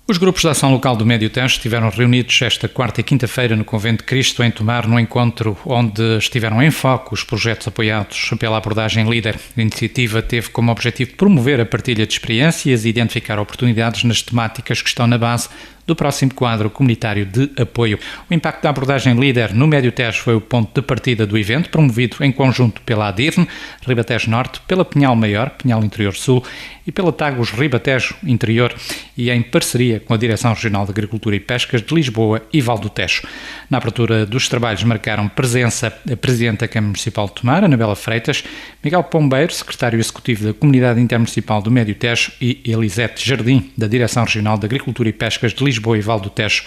Os grupos de ação local do Médio Tejo estiveram reunidos esta quarta e quinta-feira no Convento de Cristo, em Tomar, num encontro onde estiveram em foco os projetos apoiados pela abordagem líder. A iniciativa teve como objetivo promover a partilha de experiências e identificar oportunidades nas temáticas que estão na base do próximo quadro comunitário de apoio. O impacto da abordagem líder no Médio Tejo foi o ponto de partida do evento, promovido em conjunto pela ADIRN, Ribatejo Norte, pela Pinhal Maior, Pinhal Interior Sul e pela Tagus Ribatejo Interior e em parceria com a Direção Regional de Agricultura e Pescas de Lisboa e Val do Tejo. Na abertura dos trabalhos marcaram presença a Presidente da Câmara Municipal de Tomar, Anabela Freitas, Miguel Pombeiro, Secretário Executivo da Comunidade Intermunicipal do Médio Tejo e Elisete Jardim, da Direção Regional de Agricultura e Pescas de Lisboa e Val do Tejo.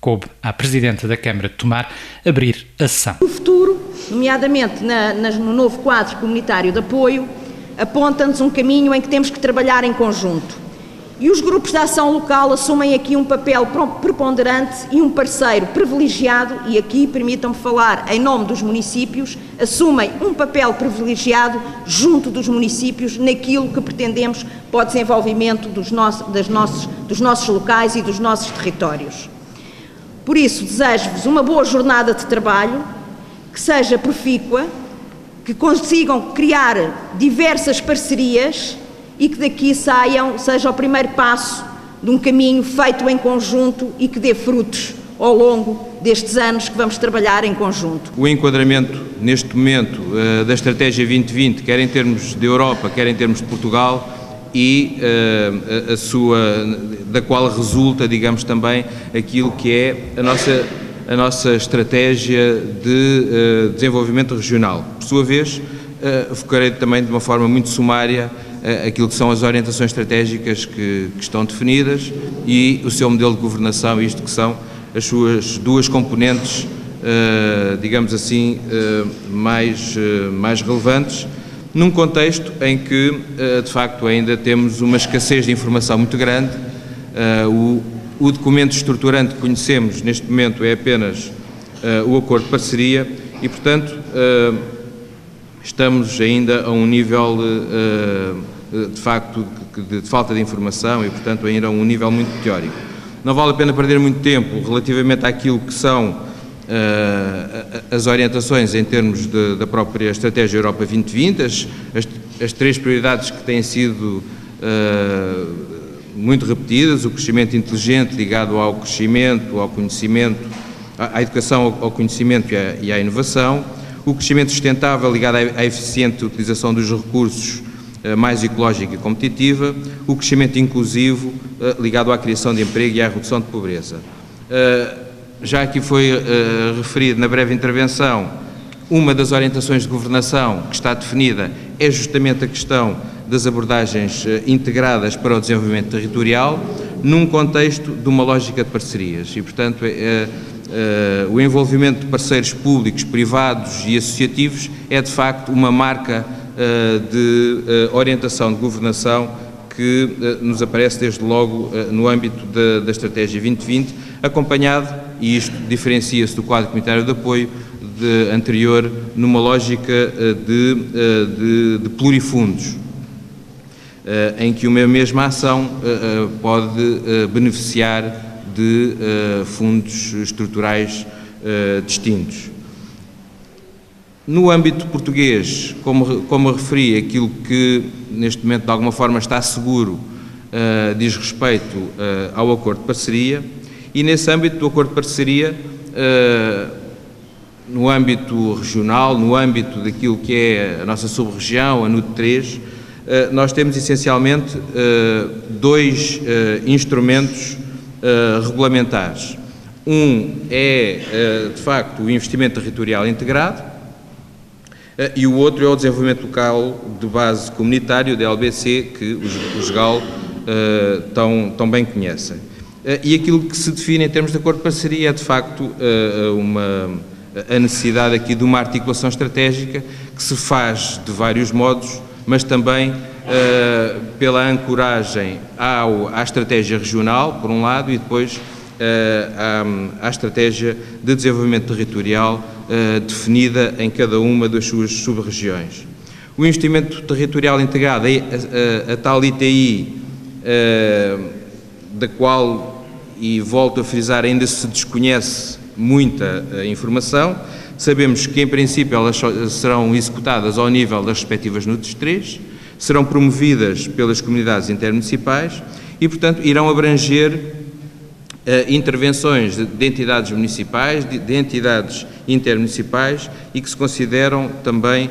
Coube à Presidente da Câmara de Tomar abrir a sessão. O futuro, nomeadamente no novo quadro comunitário de apoio, aponta-nos um caminho em que temos que trabalhar em conjunto. E os grupos de ação local assumem aqui um papel preponderante e um parceiro privilegiado, e aqui permitam-me falar em nome dos municípios, assumem um papel privilegiado junto dos municípios naquilo que pretendemos para o desenvolvimento dos nossos locais e dos nossos territórios. Por isso, desejo-vos uma boa jornada de trabalho, que seja profícua, que consigam criar diversas parcerias e que daqui seja o primeiro passo de um caminho feito em conjunto e que dê frutos ao longo destes anos que vamos trabalhar em conjunto. O enquadramento, neste momento, da Estratégia 2020, quer em termos de Europa, quer em termos de Portugal, e da qual resulta, digamos, também aquilo que é a nossa estratégia de desenvolvimento regional. Por sua vez, focarei também de uma forma muito sumária aquilo que são as orientações estratégicas que estão definidas e o seu modelo de governação, isto que são as suas duas componentes, digamos assim, mais relevantes, num contexto em que, de facto, ainda temos uma escassez de informação muito grande. O documento estruturante que conhecemos neste momento é apenas o acordo de parceria e, portanto, estamos ainda a um nível, de facto, de falta de informação e, portanto, ainda a um nível muito teórico. Não vale a pena perder muito tempo relativamente àquilo que são as orientações em termos da própria Estratégia Europa 2020, as três prioridades que têm sido muito repetidas: o crescimento inteligente ligado ao crescimento, ao conhecimento, à educação, ao conhecimento e à inovação, o crescimento sustentável ligado à eficiente utilização dos recursos, mais ecológica e competitiva, o crescimento inclusivo ligado à criação de emprego e à redução de pobreza. Já aqui foi referido na breve intervenção, uma das orientações de governação que está definida é justamente a questão das abordagens integradas para o desenvolvimento territorial, num contexto de uma lógica de parcerias e, portanto, o envolvimento de parceiros públicos, privados e associativos é, de facto, uma marca de orientação de governação que nos aparece desde logo no âmbito da Estratégia 2020, acompanhado, e isto diferencia-se do quadro comunitário de apoio anterior, numa lógica de plurifundos, em que uma mesma ação pode beneficiar de fundos estruturais distintos. No âmbito português, como referi, aquilo que neste momento de alguma forma está seguro diz respeito ao acordo de parceria, e nesse âmbito do acordo de parceria, no âmbito regional, no âmbito daquilo que é a nossa sub-região, a NUT 3, nós temos essencialmente dois instrumentos regulamentares. Um é, de facto, o investimento territorial integrado e o outro é o desenvolvimento local de base comunitário, o DLBC, que os GAL tão bem conhecem. E aquilo que se define em termos de acordo de parceria é, de facto, a necessidade aqui de uma articulação estratégica que se faz de vários modos, mas também pela ancoragem à estratégia regional, por um lado, e depois à estratégia de desenvolvimento territorial definida em cada uma das suas sub-regiões. O investimento territorial integrado é a tal ITI, da qual e volto a frisar, ainda se desconhece muita informação. Sabemos que, em princípio, elas serão executadas ao nível das respectivas NUTS 3, serão promovidas pelas comunidades intermunicipais e, portanto, irão abranger intervenções de entidades municipais, de entidades intermunicipais e que se consideram também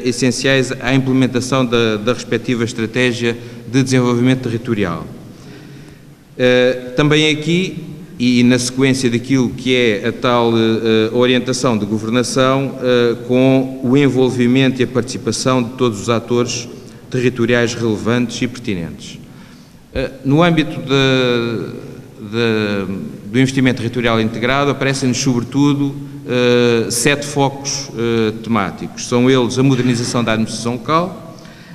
essenciais à implementação da respectiva estratégia de desenvolvimento territorial. Também aqui, e na sequência daquilo que é a tal orientação de governação, com o envolvimento e a participação de todos os atores territoriais relevantes e pertinentes. No âmbito do investimento territorial integrado, aparecem-nos, sobretudo, 7 focos temáticos. São eles a modernização da administração local,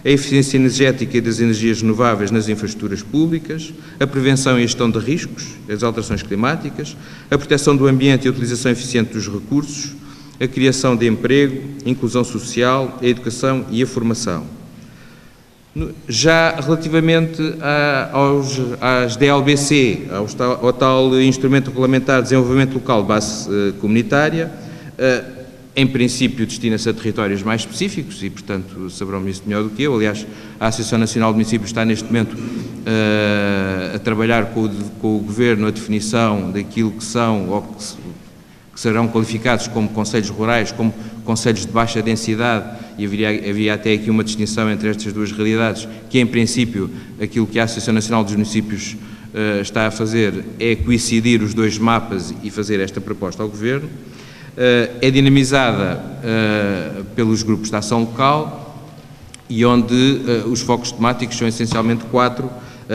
a eficiência energética e das energias renováveis nas infraestruturas públicas, a prevenção e gestão de riscos, as alterações climáticas, a proteção do ambiente e a utilização eficiente dos recursos, a criação de emprego, a inclusão social, a educação e a formação. Já relativamente às DLBC, ao tal Instrumento Regulamentar de Desenvolvimento Local de Base Comunitária, em princípio destina-se a territórios mais específicos e, portanto, saberão isso melhor do que eu. Aliás, a Associação Nacional de Municípios está neste momento a trabalhar com o Governo a definição daquilo que são ou que serão qualificados como concelhos rurais, como concelhos de baixa densidade, e havia até aqui uma distinção entre estas duas realidades, que em princípio aquilo que a Associação Nacional dos Municípios está a fazer é coincidir os dois mapas e fazer esta proposta ao Governo. É dinamizada pelos grupos de ação local e onde os focos temáticos são essencialmente 4: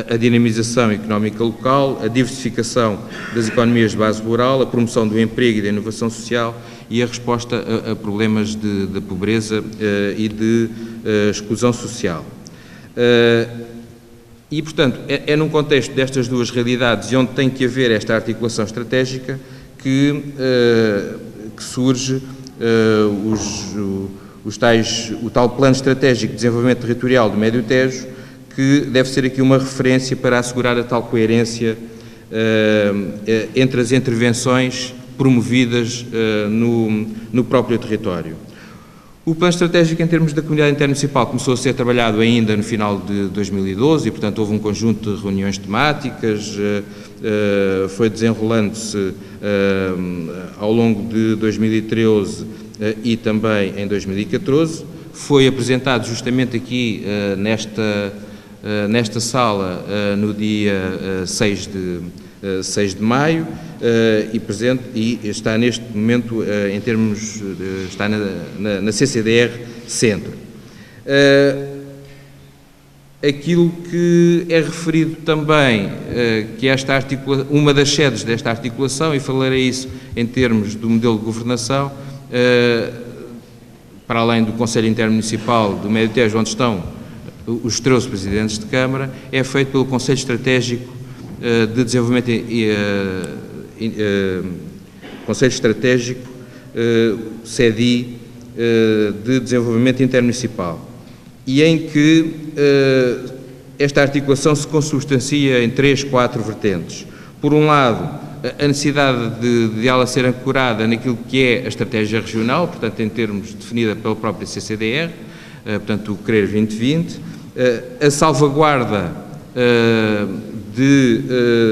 a dinamização económica local, a diversificação das economias de base rural, a promoção do emprego e da inovação social e a resposta a problemas de pobreza e de exclusão social. E, portanto, é num contexto destas duas realidades e onde tem que haver esta articulação estratégica que surge o tal Plano Estratégico de Desenvolvimento Territorial do Médio Tejo, que deve ser aqui uma referência para assegurar a tal coerência entre as intervenções promovidas no próprio território. O Plano Estratégico, em termos da Comunidade Intermunicipal, começou a ser trabalhado ainda no final de 2012 e, portanto, houve um conjunto de reuniões temáticas, foi desenrolando-se ao longo de 2013 e também em 2014. Foi apresentado justamente aqui nesta sala no dia 6 de maio e está neste momento está na CCDR Centro. Aquilo que é referido também, que uma das sedes desta articulação, e falarei isso em termos do modelo de governação, para além do Conselho Intermunicipal do Médio Tejo, onde estão os 13 presidentes de Câmara, é feito pelo Conselho Estratégico de Desenvolvimento Conselho Estratégico CEDI de Desenvolvimento Intermunicipal, e em que esta articulação se consubstancia em 4 vertentes. Por um lado, a necessidade de ela ser ancorada naquilo que é a estratégia regional, portanto, em termos definida pela própria CCDR, portanto, o Querer 2020, a salvaguarda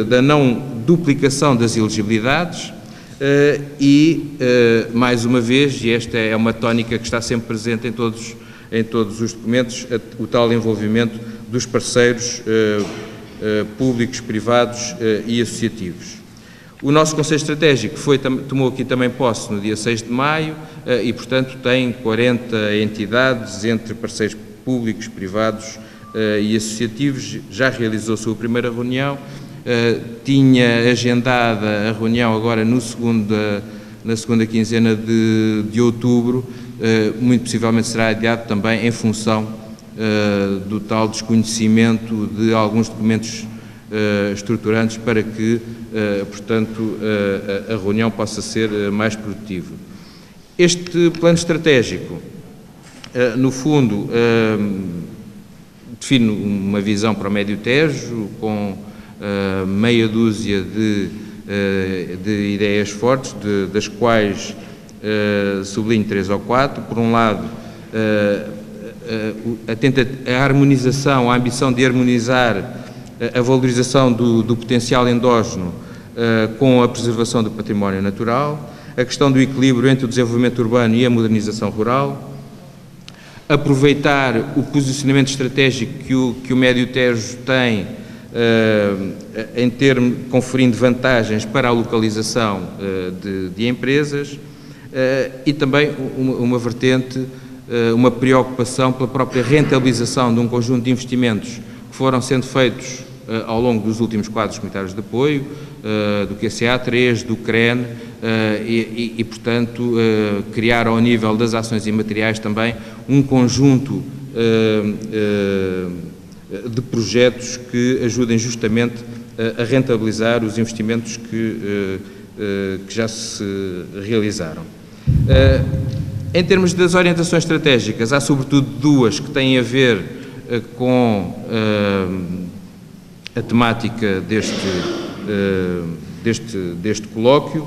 da não duplicação das elegibilidades e, mais uma vez, e esta é uma tónica que está sempre presente em todos os documentos, o tal envolvimento dos parceiros públicos, privados e associativos. O nosso Conselho Estratégico tomou aqui também posse no dia 6 de maio e, portanto, tem 40 entidades entre parceiros públicos, privados e associativos. Já realizou a sua primeira reunião, tinha agendada a reunião agora na segunda quinzena de outubro, muito possivelmente será adiado também em função do tal desconhecimento de alguns documentos estruturantes para que, portanto, a reunião possa ser mais produtiva. Este plano estratégico, no fundo, define uma visão para o Médio Tejo, com meia dúzia de ideias fortes, das quais sublinho 3 ou 4. Por um lado, a harmonização, a ambição de harmonizar a valorização do potencial endógeno com a preservação do património natural, a questão do equilíbrio entre o desenvolvimento urbano e a modernização rural, aproveitar o posicionamento estratégico que o Médio Tejo tem conferindo vantagens para a localização de empresas, e também uma vertente, uma preocupação pela própria rentabilização de um conjunto de investimentos que foram sendo feitos ao longo dos últimos quadros comunitários de apoio, do QCA3, do CREN, e portanto, criar ao nível das ações imateriais também um conjunto de projetos que ajudem justamente a rentabilizar os investimentos que já se realizaram. Em termos das orientações estratégicas, há sobretudo duas que têm a ver com a temática deste colóquio.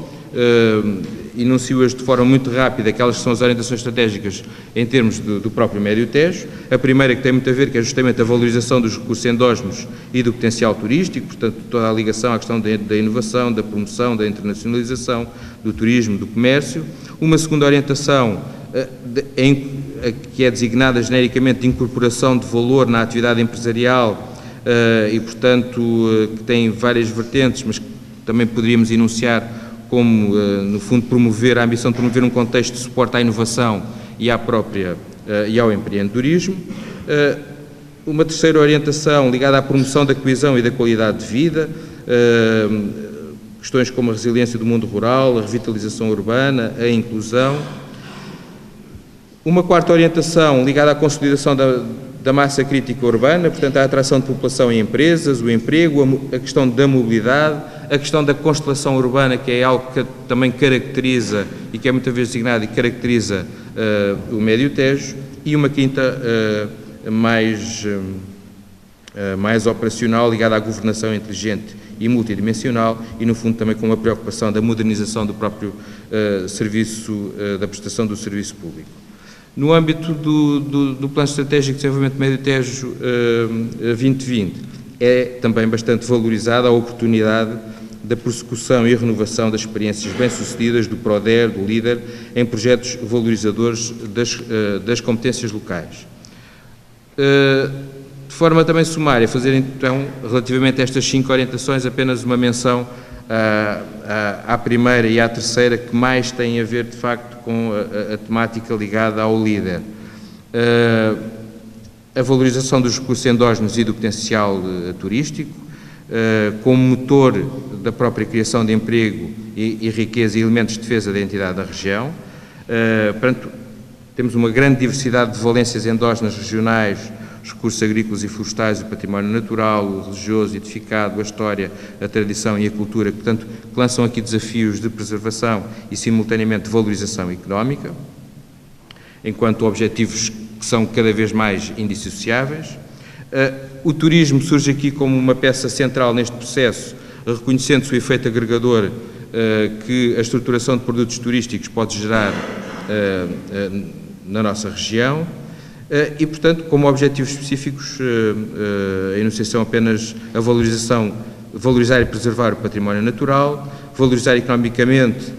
Enuncio-as de forma muito rápida, aquelas que são as orientações estratégicas em termos do próprio Médio Tejo. A primeira, que tem muito a ver, que é justamente a valorização dos recursos endógenos e do potencial turístico, portanto, toda a ligação à questão da inovação, da promoção, da internacionalização, do turismo, do comércio. Uma segunda orientação, que é designada genericamente de incorporação de valor na atividade empresarial, e, portanto, que tem várias vertentes, mas que também poderíamos enunciar como, no fundo, a ambição de promover um contexto de suporte à inovação e ao empreendedorismo. Uma terceira orientação ligada à promoção da coesão e da qualidade de vida, questões como a resiliência do mundo rural, a revitalização urbana, a inclusão. Uma quarta orientação ligada à consolidação da massa crítica urbana, portanto, a atração de população em empresas, o emprego, a questão da mobilidade, a questão da constelação urbana, que é algo que também caracteriza e que é muitas vezes designado e caracteriza o Médio Tejo, e uma quinta mais operacional, ligada à governação inteligente e multidimensional, e no fundo também com uma preocupação da modernização do próprio serviço, da prestação do serviço público. No âmbito do Plano Estratégico de Desenvolvimento do Médio Tejo 2020, é também bastante valorizada a oportunidade da prossecução e renovação das experiências bem-sucedidas do PRODER, do LEADER, em projetos valorizadores das competências locais. De forma também sumária, fazer então, relativamente a estas 5 orientações, apenas uma menção à primeira e à terceira, que mais têm a ver, de facto, com a temática ligada ao LEADER. A valorização dos recursos endógenos e do potencial turístico, como motor da própria criação de emprego e riqueza e elementos de defesa da identidade da região. Portanto, temos uma grande diversidade de valências endógenas regionais, os recursos agrícolas e florestais, o património natural, o religioso, edificado, a história, a tradição e a cultura, que, portanto, lançam aqui desafios de preservação e, simultaneamente, de valorização económica, enquanto objetivos que são cada vez mais indissociáveis. O turismo surge aqui como uma peça central neste processo, reconhecendo-se o efeito agregador que a estruturação de produtos turísticos pode gerar na nossa região. E, portanto, como objetivos específicos, a enunciação apenas a valorizar e preservar o património natural, valorizar economicamente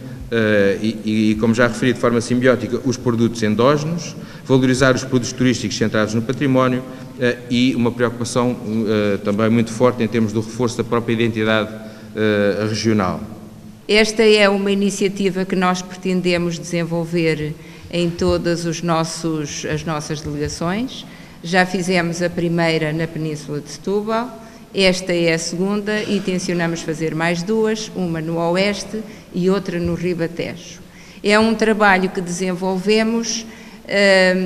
e, como já referi, de forma simbiótica, os produtos endógenos, valorizar os produtos turísticos centrados no património e uma preocupação também muito forte em termos do reforço da própria identidade regional. Esta é uma iniciativa que nós pretendemos desenvolver em todas as nossas delegações. Já fizemos a primeira na Península de Setúbal, esta é a segunda e tencionamos fazer mais 2, uma no Oeste e outra no Ribatejo. É um trabalho que desenvolvemos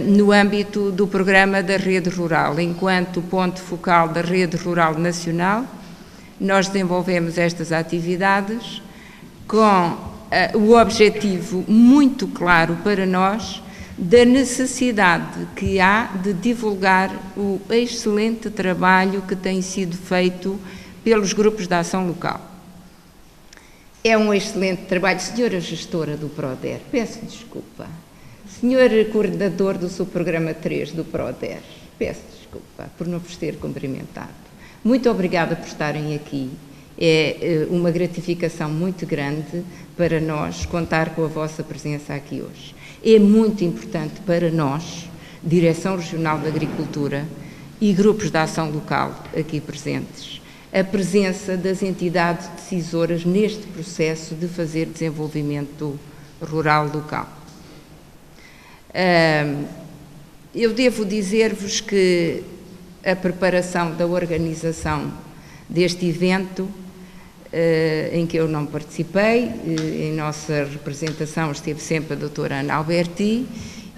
no âmbito do programa da Rede Rural. Enquanto ponto focal da Rede Rural Nacional, nós desenvolvemos estas atividades com o objetivo muito claro para nós da necessidade que há de divulgar o excelente trabalho que tem sido feito pelos grupos de ação local. É um excelente trabalho. Senhora gestora do PRODER, peço desculpa. Senhor coordenador do subprograma 3 do PRODER, peço desculpa por não vos ter cumprimentado. Muito obrigada por estarem aqui. É uma gratificação muito grande para nós contar com a vossa presença aqui hoje. É muito importante para nós, Direção Regional da Agricultura e grupos de ação local aqui presentes, a presença das entidades decisoras neste processo de fazer desenvolvimento rural local. Eu devo dizer-vos que a preparação da organização deste evento, em que eu não participei, em nossa representação esteve sempre a doutora Ana Alberti,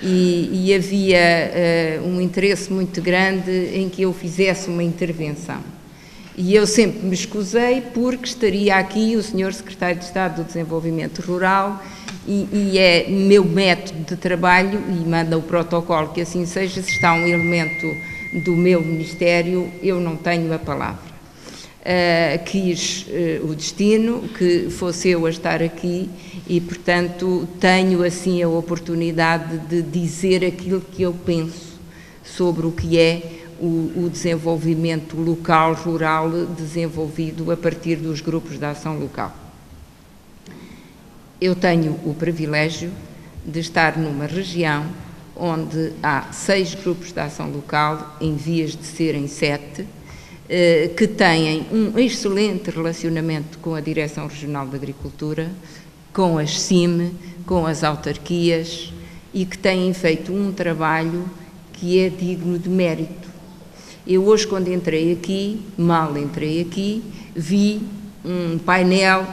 e havia um interesse muito grande em que eu fizesse uma intervenção. E eu sempre me escusei porque estaria aqui o Sr. Secretário de Estado do Desenvolvimento Rural e é meu método de trabalho e manda o protocolo que assim seja. Se está um elemento do meu Ministério, eu não tenho a palavra. Quis o destino que fosse eu a estar aqui e, portanto, tenho assim a oportunidade de dizer aquilo que eu penso sobre o que é o desenvolvimento local, rural, desenvolvido a partir dos grupos de ação local. Eu tenho o privilégio de estar numa região onde há 6 grupos de ação local, em vias de serem 7, que têm um excelente relacionamento com a Direção Regional de Agricultura, com as CIM, com as autarquias e que têm feito um trabalho que é digno de mérito. Eu hoje, quando entrei aqui, mal entrei aqui, vi um painel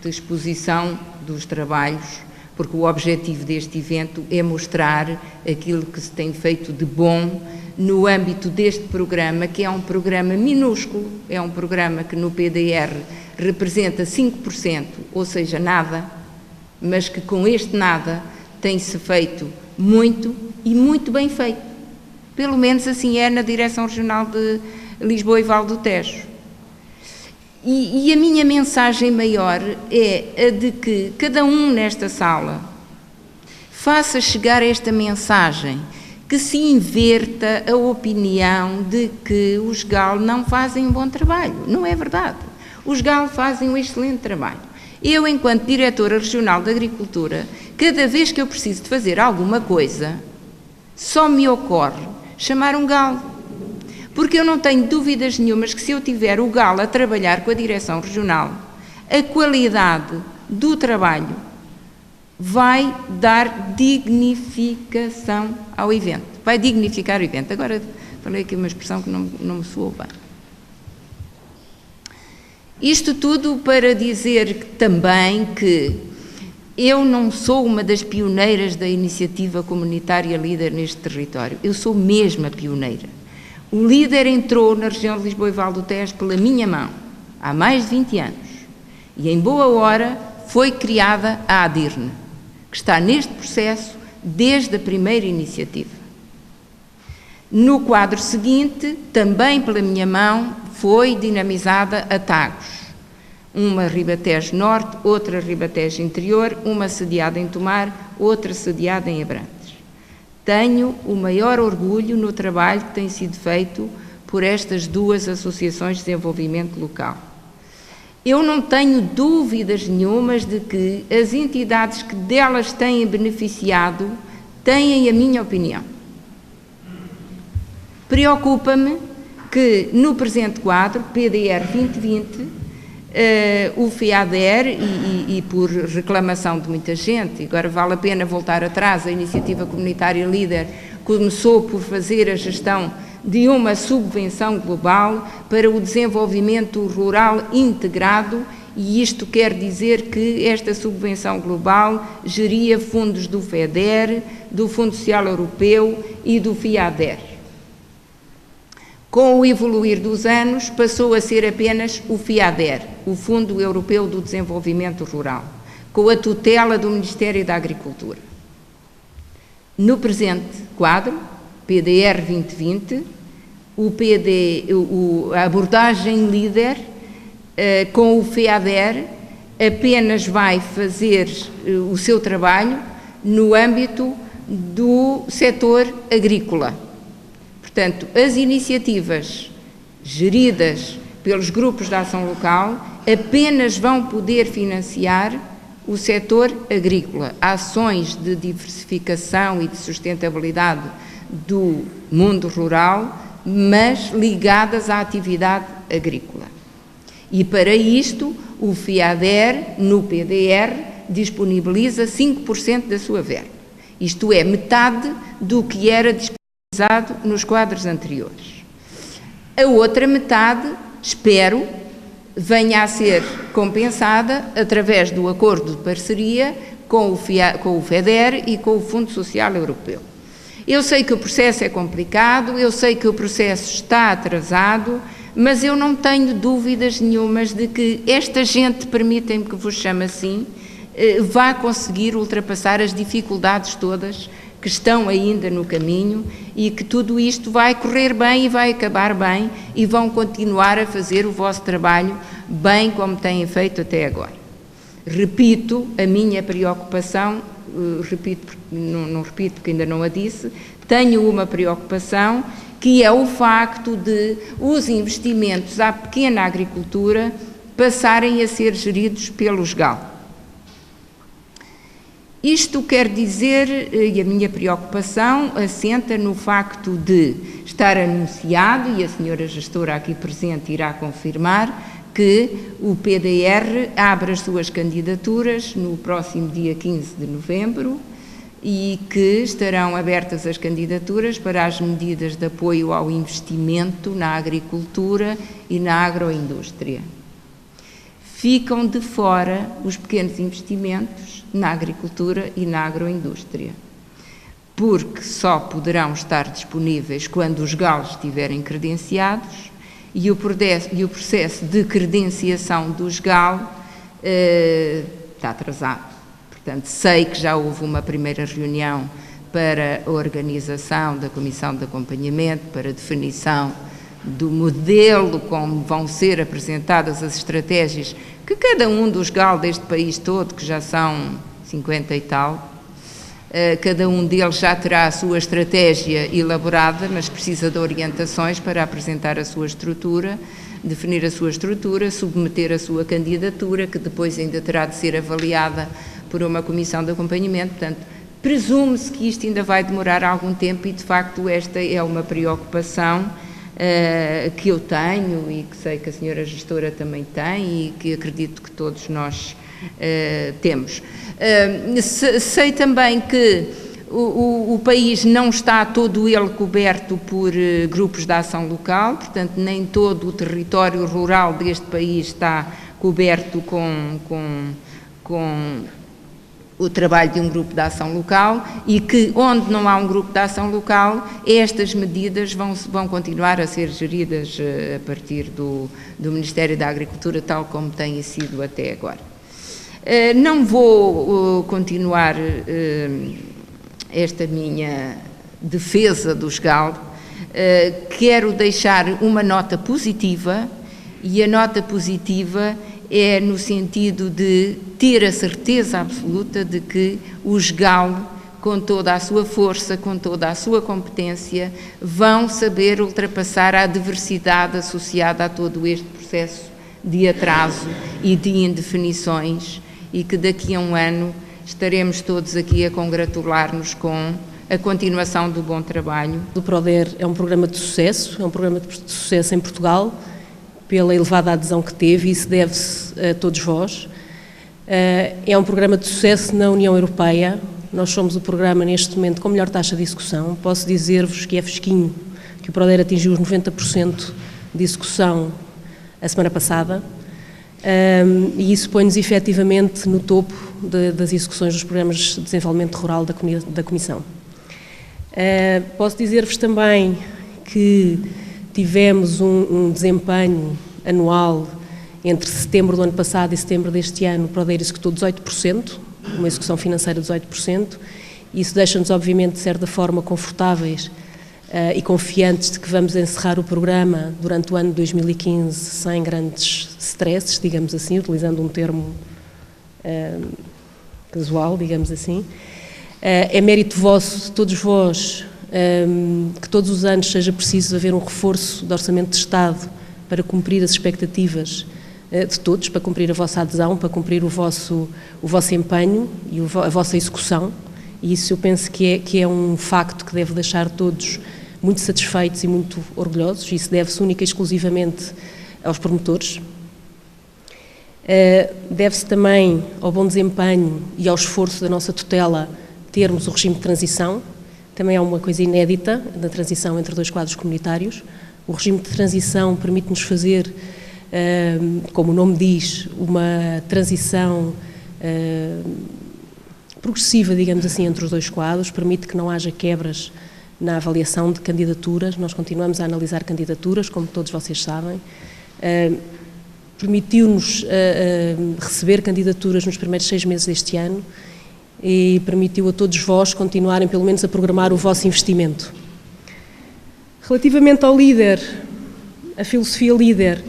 de exposição dos trabalhos, porque o objetivo deste evento é mostrar aquilo que se tem feito de bom no âmbito deste programa, que é um programa minúsculo, é um programa que no PDR representa 5%, ou seja, nada, mas que com este nada tem-se feito muito e muito bem feito. Pelo menos assim é na Direção Regional de Lisboa e Val do Tejo. E a minha mensagem maior é a de que cada um nesta sala faça chegar esta mensagem, que se inverta a opinião de que os GAL não fazem um bom trabalho. Não é verdade. Os GAL fazem um excelente trabalho. Eu, enquanto Diretora Regional de Agricultura, cada vez que eu preciso de fazer alguma coisa, só me ocorre chamar um GAL. Porque eu não tenho dúvidas nenhumas que se eu tiver o GAL a trabalhar com a Direção Regional, a qualidade do trabalho vai dar dignificação ao evento. Vai dignificar o evento. Agora falei aqui uma expressão que não me soou bem. Isto tudo para dizer também que eu não sou uma das pioneiras da iniciativa comunitária LEADER neste território. Eu sou mesmo a pioneira. O LEADER entrou na região de Lisboa e Val do Tejo pela minha mão, há mais de 20 anos. E em boa hora foi criada a ADIRN, que está neste processo desde a primeira iniciativa. No quadro seguinte, também pela minha mão, foi dinamizada a TAGOS. Uma Ribatejo Norte, outra Ribatejo Interior, uma sediada em Tomar, outra sediada em Abrantes. Tenho o maior orgulho no trabalho que tem sido feito por estas 2 associações de desenvolvimento local. Eu não tenho dúvidas nenhumas de que as entidades que delas têm beneficiado têm a minha opinião. Preocupa-me que no presente quadro, PDR 2020, o FEADER, e por reclamação de muita gente, agora vale a pena voltar atrás, a iniciativa comunitária LEADER começou por fazer a gestão de uma subvenção global para o desenvolvimento rural integrado, e isto quer dizer que esta subvenção global geria fundos do FEDER, do Fundo Social Europeu e do FEADER. Com o evoluir dos anos, passou a ser apenas o FEADER, o Fundo Europeu do Desenvolvimento Rural, com a tutela do Ministério da Agricultura. No presente quadro, PDR 2020, a abordagem líder com o FEADER apenas vai fazer o seu trabalho no âmbito do setor agrícola. Portanto, as iniciativas geridas pelos grupos de ação local apenas vão poder financiar o setor agrícola, ações de diversificação e de sustentabilidade do mundo rural, mas ligadas à atividade agrícola. E para isto, o FEADER, no PDR, disponibiliza 5% da sua verba. Isto é, metade do que era disponibilizado nos quadros anteriores. A outra metade, espero, venha a ser compensada através do acordo de parceria com o FEDER e com o Fundo Social Europeu. Eu sei que o processo é complicado, eu sei que o processo está atrasado, mas eu não tenho dúvidas nenhumas de que esta gente, permitem-me que vos chame assim, vai conseguir ultrapassar as dificuldades todas que estão ainda no caminho e que tudo isto vai correr bem e vai acabar bem e vão continuar a fazer o vosso trabalho bem como têm feito até agora. Repito, a minha preocupação, não repito porque ainda não a disse, tenho uma preocupação que é o facto de os investimentos à pequena agricultura passarem a ser geridos pelos GAL. Isto quer dizer, e a minha preocupação assenta no facto de estar anunciado, e a senhora gestora aqui presente irá confirmar, que o PDR abre as suas candidaturas no próximo dia 15 de novembro e que estarão abertas as candidaturas para as medidas de apoio ao investimento na agricultura e na agroindústria. Ficam de fora os pequenos investimentos na agricultura e na agroindústria, porque só poderão estar disponíveis quando os GALs estiverem credenciados e o processo de credenciação dos GAL está atrasado. Portanto, sei que já houve uma primeira reunião para a organização da Comissão de Acompanhamento, para a definição do modelo como vão ser apresentadas as estratégias que cada um dos GAL deste país todo, que já são 50 e tal, cada um deles já terá a sua estratégia elaborada, mas precisa de orientações para apresentar a sua estrutura, definir a sua estrutura, submeter a sua candidatura, que depois ainda terá de ser avaliada por uma comissão de acompanhamento. Portanto, presume-se que isto ainda vai demorar algum tempo e, de facto, esta é uma preocupação que eu tenho e que sei que a senhora gestora também tem e que acredito que todos nós temos. Sei também que o país não está todo ele coberto por grupos de ação local, portanto nem todo o território rural deste país está coberto com o trabalho de um grupo de ação local e que onde não há um grupo de ação local, estas medidas vão continuar a ser geridas a partir do Ministério da Agricultura, tal como tem sido até agora. Não vou continuar esta minha defesa dos GAL, quero deixar uma nota positiva, e a nota positiva é no sentido de ter a certeza absoluta de que os GAL, com toda a sua força, com toda a sua competência, vão saber ultrapassar a adversidade associada a todo este processo de atraso e de indefinições, e que daqui a um ano estaremos todos aqui a congratular-nos com a continuação do bom trabalho. O PRODER é um programa de sucesso, em Portugal, pela elevada adesão que teve, e isso deve-se a todos vós. É um programa de sucesso na União Europeia. Nós somos o programa, neste momento, com a melhor taxa de execução. Posso dizer-vos que é fresquinho, que o PRODER atingiu os 90% de execução a semana passada, e isso põe-nos efetivamente no topo das execuções dos programas de desenvolvimento rural da Comissão. Posso dizer-vos também que tivemos um desempenho anual entre setembro do ano passado e setembro deste ano. O PRODER executou 18%, uma execução financeira de 18%. Isso deixa-nos, obviamente, de certa forma, confortáveis e confiantes de que vamos encerrar o programa durante o ano de 2015 sem grandes stresses, digamos assim, utilizando um termo casual, digamos assim. É mérito vosso, de todos vós, que todos os anos seja preciso haver um reforço do Orçamento de Estado para cumprir as expectativas de todos, para cumprir a vossa adesão, para cumprir o vosso empenho e a vossa execução. E isso eu penso que é um facto que deve deixar todos muito satisfeitos e muito orgulhosos. Isso deve-se única e exclusivamente aos promotores. Deve-se também ao bom desempenho e ao esforço da nossa tutela termos o regime de transição. Também é uma coisa inédita da transição entre dois quadros comunitários. O regime de transição permite-nos fazer, como o nome diz, uma transição progressiva, digamos assim, entre os dois quadros, permite que não haja quebras na avaliação de candidaturas. Nós continuamos a analisar candidaturas, como todos vocês sabem. Permitiu-nos receber candidaturas nos primeiros 6 meses deste ano e permitiu a todos vós continuarem, pelo menos, a programar o vosso investimento. Relativamente ao líder, a filosofia líder,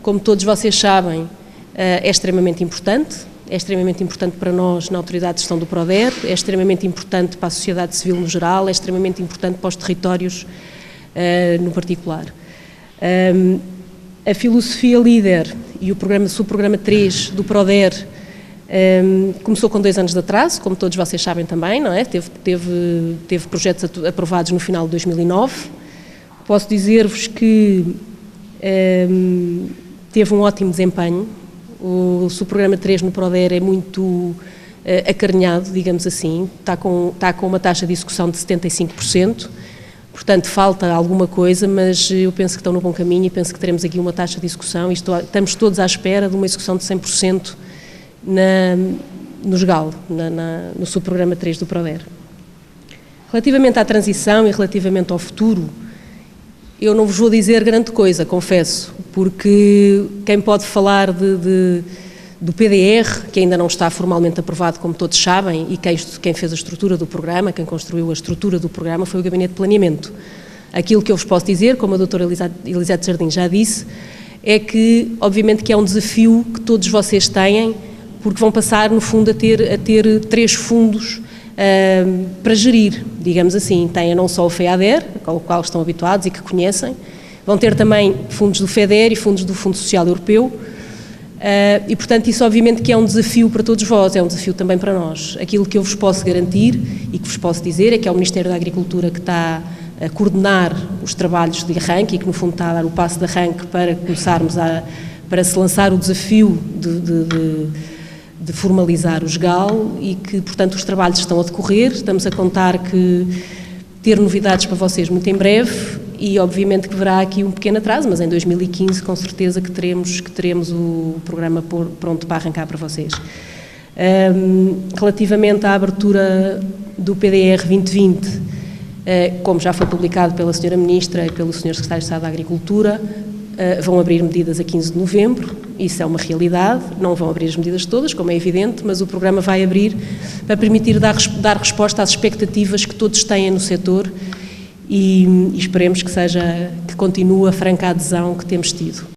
como todos vocês sabem, é extremamente importante. É extremamente importante para nós na Autoridade de Gestão do PRODER, é extremamente importante para a sociedade civil no geral, é extremamente importante para os territórios no particular. A filosofia líder e o subprograma 3 do PRODER começou com 2 anos de atraso, como todos vocês sabem também, não é? Teve projetos aprovados no final de 2009. Posso dizer-vos que teve um ótimo desempenho. O subprograma 3 no PRODER é muito acarinhado, digamos assim, está com uma taxa de execução de 75%, portanto falta alguma coisa, mas eu penso que estão no bom caminho e penso que teremos aqui uma taxa de execução e estamos todos à espera de uma execução de 100% no SGAL, no subprograma 3 do PRODER. Relativamente à transição e relativamente ao futuro, eu não vos vou dizer grande coisa, confesso, porque quem pode falar do PDR, que ainda não está formalmente aprovado, como todos sabem, e quem fez a estrutura do programa, quem construiu a estrutura do programa, foi o Gabinete de Planeamento. Aquilo que eu vos posso dizer, como a doutora Elisete Jardim já disse, é que, obviamente, que é um desafio que todos vocês têm, porque vão passar, no fundo, a ter 3 fundos para gerir, digamos assim. Têm não só o FEADER, ao qual estão habituados e que conhecem, vão ter também fundos do FEDER e fundos do Fundo Social Europeu e, portanto, isso obviamente que é um desafio para todos vós, é um desafio também para nós. Aquilo que eu vos posso garantir e que vos posso dizer é que é o Ministério da Agricultura que está a coordenar os trabalhos de arranque e que, no fundo, está a dar o passo de arranque para começarmos para se lançar o desafio de formalizar o SGAL e que, portanto, os trabalhos estão a decorrer. Estamos a contar ter novidades para vocês muito em breve e, obviamente, que haverá aqui um pequeno atraso, mas em 2015, com certeza, que teremos o programa pronto para arrancar para vocês. Relativamente à abertura do PDR 2020, como já foi publicado pela Sra. Ministra e pelo Sr. Secretário de Estado da Agricultura, vão abrir medidas a 15 de novembro, isso é uma realidade, não vão abrir as medidas todas, como é evidente, mas o programa vai abrir para permitir dar resposta às expectativas que todos têm no setor e esperemos que continue a franca adesão que temos tido.